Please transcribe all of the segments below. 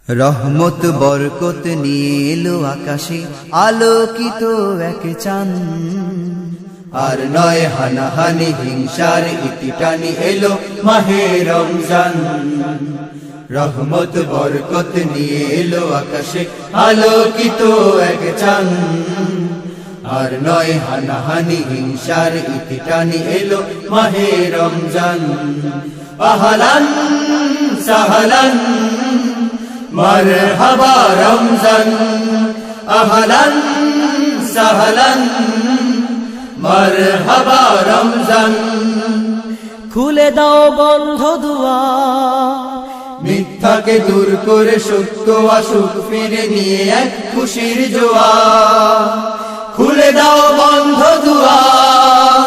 রহমত বরকত নিয়ে এলো আকাশে আলোকিত এক চাঁদ, আর নয় হানাহানি হিংসার ইতিটানি এলো মাহে রমজান। রহমত বরকত নিয়ে এলো আকাশে আলোকিত এক চাঁদ, আর নয় হানাহানি হিংসার ইতিটানি এলো মাহে রমজান। আহলান সাহলান মারহাবা রমজান, আহলান সাহলান মারহাবা রমজান। খুলে দাও বন্ধ দুয়ার, মিথ্যাকে দূর করে সত্য আসুক ফিরে নিয়ে এক খুশির জোয়ার। খুলে দাও বন্ধ দুয়ার,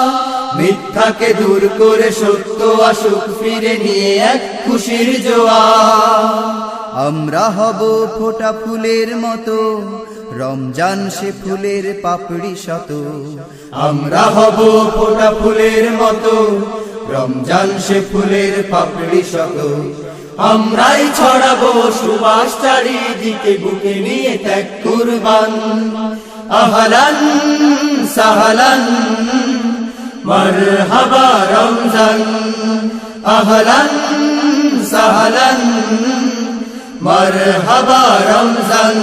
মিথ্যাকে দূর করে সত্য আসুক ফিরে নিয়ে এক খুশির জোয়ার। আমরা হব ফোটা ফুলের মতো, রমজান সে ফুলের পাপড়ি শত। আমরা হব ফোটা ফুলের মতো, রমজান সে ফুলের পাপড়ি শত। আমরাই ছড়াবো সুবাস চারিদিকে, বুকে নিয়ে ত্যাগ কুরবান। আহলান সাহলান মারহাবা রমজান, আহলান সাহলান মারহাবা রমজান।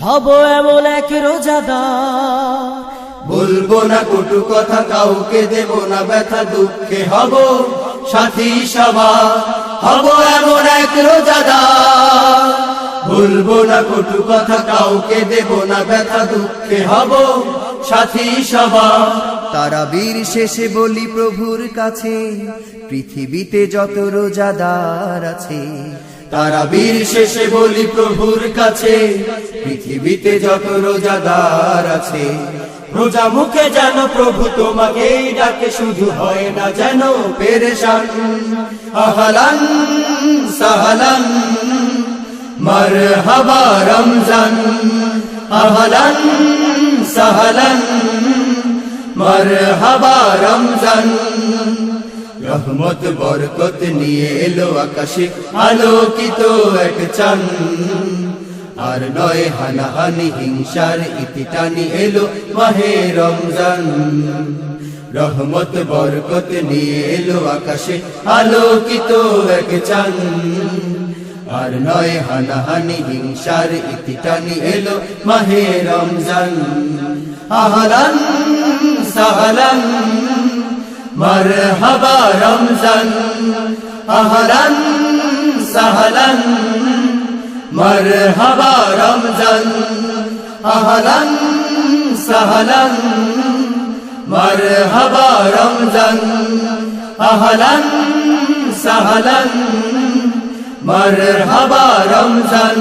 হব এমন এক রোজাদার, বলবো না কটু কথা কাউকে, দেব না ব্যথা দুঃখে হব সাথী সবার। হব এমন এক রোজাদার, বলবো না কটু কথা কাউকে, দেব না ব্যথা দুঃখে হব সাথী সবার। তারাবীর শেষে বলি প্রভুর কাছে, পৃথিবীতে যত রোজাদার আছে। তারাবীর শেষে বলি প্রভুর কাছে, পৃথিবীতে যত রোজাদার আছে। রোজা মুখে যেন প্রভু তোমাকেই ডাকে, শুধু হয় না যেন পেরেশান। আহলান সাহলান মারহাবা রমজান, আহলান সাহলান মারহাবা রমজান। রহমত বরকত নিয়ে এলো আকাশে আলোকিত এক চাঁদ, আর নয় হানাহানি হিংসার ইতিটানি এলো মাহে রমজান। রহমত বরকত নিয়ে এলো আকাশে আলোকিত এক চাঁদ, আর নয় হানাহানি হিংসার ইতিটানি এলো মাহে রমজান। আহলান সাহলান মারহাবা রমজান, আহলান সাহলান মারহাবা রমজান, আহলান সাহলান মারহাবা রমজান, আহলান সাহলান মারহাবা রমজান।